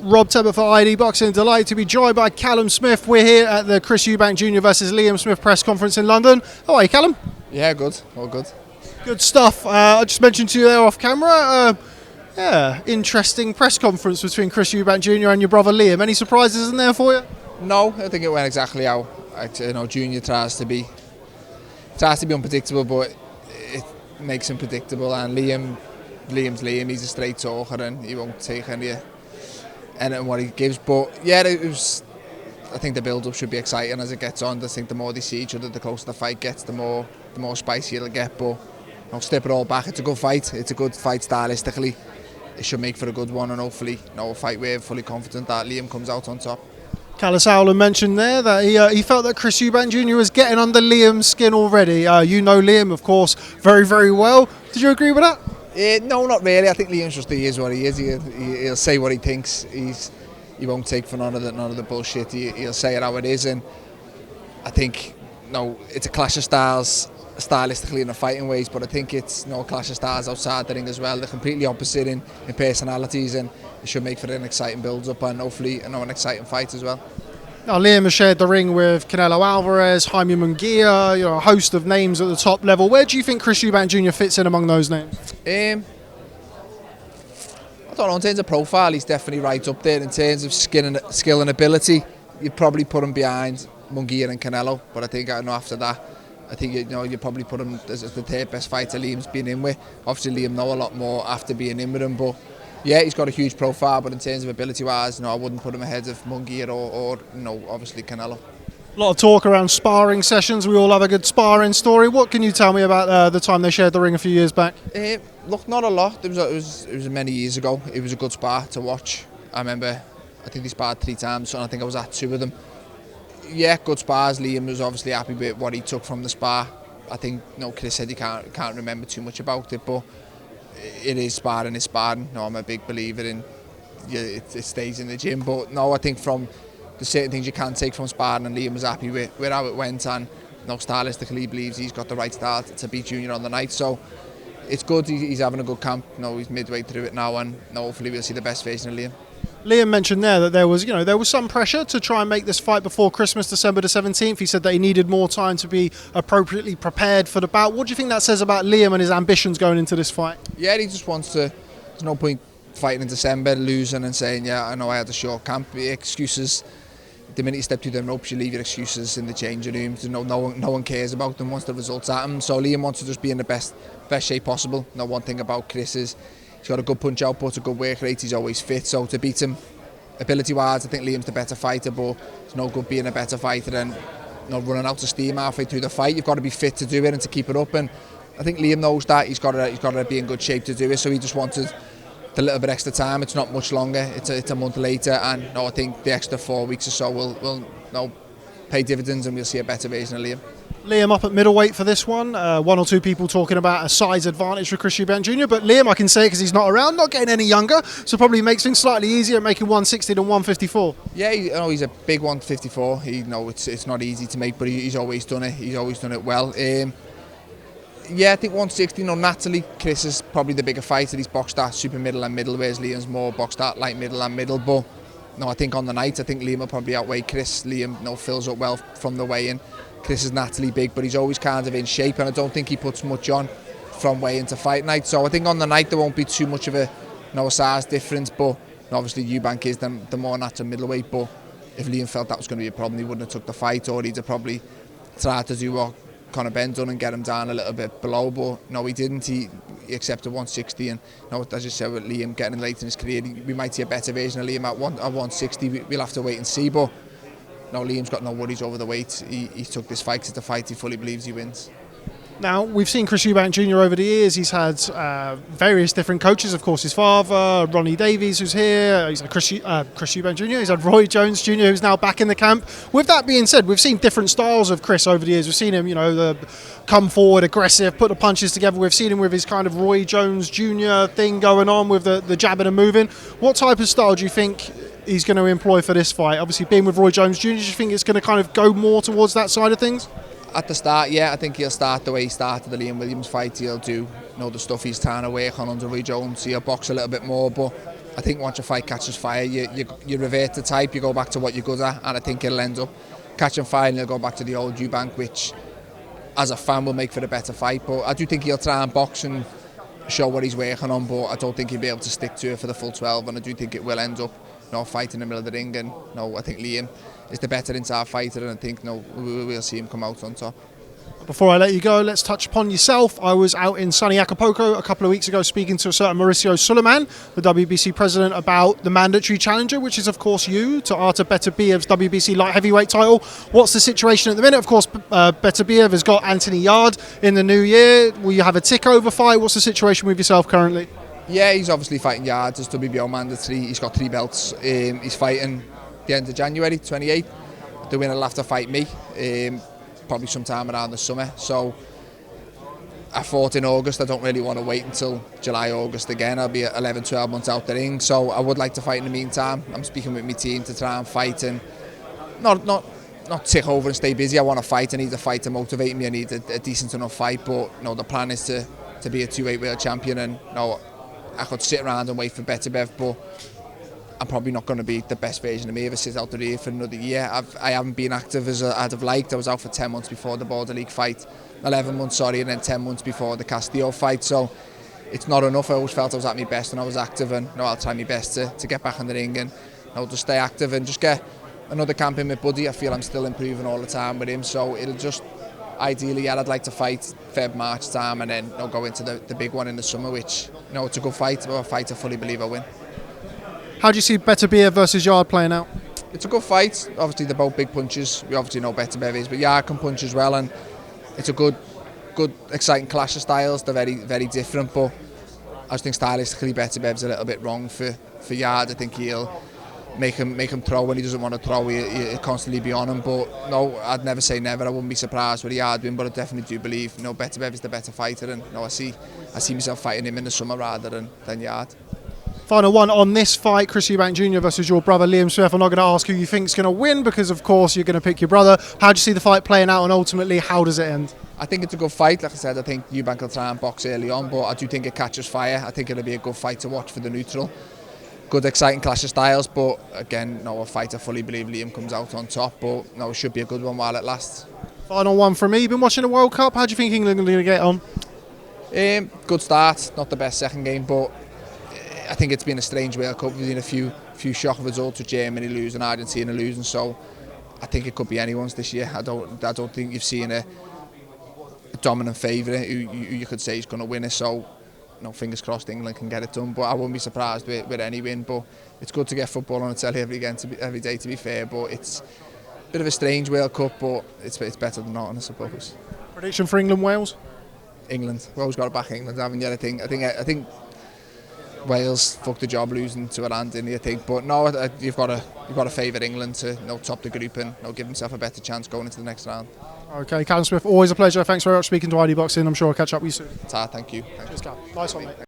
Rob Tebbutt for ID Boxing. Delighted to be joined by Callum Smith. We're here at the Chris Eubank Jr. versus Liam Smith press conference in London. How are you, Callum? Yeah, good. All good. Good stuff. I just mentioned to you there off camera. Interesting press conference between Chris Eubank Jr. and your brother Liam. Any surprises in there for you? No, I think it went exactly how Junior tries to be unpredictable, but it makes him predictable. And Liam's Liam. He's a straight talker, and he won't take anything what he gives. But yeah, I think the build-up should be exciting as it gets on. I think the more they see each other, the closer the fight gets, the more spicy it'll get. But step it all back. It's a good fight. It's a good fight stylistically. It should make for a good one, and hopefully, a fight we're fully confident that Liam comes out on top. Callum mentioned there that he felt that Chris Eubank Jr. was getting under Liam's skin already. You know Liam, of course, very, very well. Did you agree with that? No, not really. I think Liam's just he is what he is. He'll say what he thinks. He won't take for none of the bullshit. He'll say it how it is, and I think it's a clash of styles, stylistically in the fighting ways, but I think it's a clash of styles outside the ring as well. They're completely opposite in personalities, and it should make for an exciting build-up and hopefully an exciting fight as well. Now, Liam has shared the ring with Canelo Alvarez, Jaime Munguia, a host of names at the top level. Where do you think Chris Eubank Jr. fits in among those names? I don't know. In terms of profile, he's definitely right up there. In terms of skill and ability, you'd probably put him behind Munguia and Canelo. But I think after that, I think you probably put him as the third best fighter Liam's been in with. Obviously, Liam know a lot more after being in with him, but yeah, he's got a huge profile. But in terms of ability-wise, I wouldn't put him ahead of Munguia or obviously Canelo. A lot of talk around sparring sessions. We all have a good sparring story. What can you tell me about the time they shared the ring a few years back? Look, not a lot. It was many years ago. It was a good spar to watch. I remember, I think they sparred 3 times, and I think I was at 2 of them. Yeah, good spars. Liam was obviously happy with what he took from the spar. I think Chris said he can't remember too much about it, but it is sparring. It's sparring. I'm a big believer in it stays in the gym. But I think from the certain things you can take from sparring, and Liam was happy with how it went, and stylistically he believes he's got the right style to beat Junior on the night. So it's good. He's having a good camp. He's midway through it now, and hopefully we'll see the best version of Liam. Liam mentioned there that there was some pressure to try and make this fight before Christmas, December the 17th. He said that he needed more time to be appropriately prepared for the bout. What do you think that says about Liam and his ambitions going into this fight? Yeah, he just wants to. There's no point fighting in December, losing and saying, yeah, I know I had a short camp. Excuses. The minute you step through the ropes, you leave your excuses in the changing room. No one cares about them once the results at him. So Liam wants to just be in the best shape possible. One thing about Chris is he's got a good punch output, a good work rate. He's always fit. So to beat him, ability-wise, I think Liam's the better fighter. But it's no good being a better fighter and running out of steam halfway through the fight. You've got to be fit to do it and to keep it up. And I think Liam knows that. He's got to be in good shape to do it. So he just wanted a little bit extra time. It's not much longer. It's a month later, and I think the extra 4 weeks or so will pay dividends, and we'll see a better version of Liam. Liam up at middleweight for this one. One or two people talking about a size advantage for Chris Eubank Jr. But Liam, I can say because he's not around, not getting any younger, so probably makes things slightly easier, making 160 than 154. Yeah, he's a big 154. It's not easy to make, but he's always done it. He's always done it well. Yeah, I think 160, naturally Chris is probably the bigger fighter. He's boxed at super middle and middle, whereas Liam's more boxed at light middle and middle. But I think on the night, I think Liam will probably outweigh Chris. Liam fills up well from the weigh-in. Chris is naturally big, but he's always kind of in shape, and I don't think he puts much on from weigh-in to fight night. So I think on the night there won't be too much of a size difference, but obviously Eubank is the more natural middleweight. But if Liam felt that was going to be a problem, he wouldn't have took the fight, or he'd have probably tried to do what Conor Ben done and get him down a little bit below, but he didn't. He accepted 160, and as you said with Liam getting late in his career, we might see a better version of Liam at 160. We'll have to wait and see, but Liam's got no worries over the weight. He took this fight because it's a fight he fully believes he wins. Now, we've seen Chris Eubank Jr. over the years. He's had various different coaches. Of course, his father, Ronnie Davies, who's here. He's had Chris Eubank Jr. He's had Roy Jones Jr., who's now back in the camp. With that being said, we've seen different styles of Chris over the years. We've seen him, the come forward, aggressive, put the punches together. We've seen him with his kind of Roy Jones Jr. thing going on with the jabbing and moving. What type of style do you think he's going to employ for this fight? Obviously, being with Roy Jones Jr., do you think it's going to kind of go more towards that side of things? At the start, yeah, I think he'll start the way he started the Liam Williams fight. He'll do the stuff he's trying to work on under Roy Jones. He'll box a little bit more, but I think once a fight catches fire, you revert to type, you go back to what you're good at, and I think it'll end up catching fire and he'll go back to the old Eubank, which as a fan will make for a better fight. But I do think he'll try and box and show what he's working on, but I don't think he'll be able to stick to it for the full 12, and I do think it will end up a fight in the middle of the ring, and I think Liam is the better inside fighter, and I think we'll see him come out on top. Before I let you go, let's touch upon yourself. I was out in sunny Acapulco a couple of weeks ago speaking to a certain Mauricio Suleiman, the WBC president, about the mandatory challenger, which is of course you, to Artur Beterbiev's WBC light heavyweight title. What's the situation at the minute? Of course, Beterbiev has got Anthony Yarde in the new year. Will you have a tick-over fight? What's the situation with yourself currently? Yeah, he's obviously fighting Yarde as WBO mandatory. He's got 3 belts. He's fighting the end of January, 28th. The winner will have to fight me. Probably sometime around the summer. So I fought in August. I don't really want to wait until July, August again. I'll be 11, 12 months out the ring. So I would like to fight in the meantime. I'm speaking with my team to try and fight and not tick over and stay busy. I want to fight. I need a fight to motivate me. I need a decent enough fight. But the plan is to be a 2-weight world champion, and I could sit around and wait for Beterbiev, but I'm probably not going to be the best version of me if I sit out the rear for another year. I haven't been active as I'd have liked. I was out for 10 months before the Border League fight, 11 months, sorry, and then 10 months before the Castillo fight. So it's not enough. I always felt I was at my best when I was active, and I'll try my best to get back in the ring and just stay active and just get another camp in with Buddy. I feel I'm still improving all the time with him, so it'll just ideally, I'd like to fight Feb, March time, and then go into the big one in the summer, which it's a good fight, but a fight I fully believe I win. How do you see Beterbiev versus Yarde playing out? It's a good fight. Obviously, they're both big punches. We obviously know Beterbiev is, but Yarde can punch as well, and it's a good, exciting clash of styles. They're very, very different, but I just think stylistically Beterbiev's a little bit wrong for Yarde. I think he'll make him throw when he doesn't want to throw. He'll constantly be on him, but no, I'd never say never. I wouldn't be surprised with Yarde win, but I definitely do believe Beterbiev is the better fighter, and I see myself fighting him in the summer rather than Yarde. Final one on this fight, Chris Eubank Jr. versus your brother Liam Smith. I'm not going to ask who you think's going to win because, of course, you're going to pick your brother. How do you see the fight playing out, and ultimately, how does it end? I think it's a good fight. Like I said, I think Eubank will try and box early on, but I do think it catches fire. I think it'll be a good fight to watch for the neutral. Good, exciting clash of styles, but again, a fight I fully believe Liam comes out on top, but it should be a good one while it lasts. Final one from me. You've been watching the World Cup. How do you think England are going to get on? Good start. Not the best second game, but I think it's been a strange World Cup. We've seen a few shock results with Germany losing, Argentina losing, so I think it could be anyone's this year. I don't think you've seen a dominant favourite who you could say is going to win it, so fingers crossed England can get it done, but I wouldn't be surprised with any win. But it's good to get football on the telly every day, to be fair, but it's a bit of a strange World Cup, but it's better than not, I suppose. Prediction for England-Wales? England. We've always got to back England, haven't you? I think Wales fucked the job losing to Iran, didn't you, I think? But no, you've got to favour England to top the group and give himself a better chance going into the next round. Okay, Callum Smith, always a pleasure. Thanks very much for speaking to ID Boxing. I'm sure I'll catch up with you soon. Thank you. Cheers, Cal. Nice one, mate.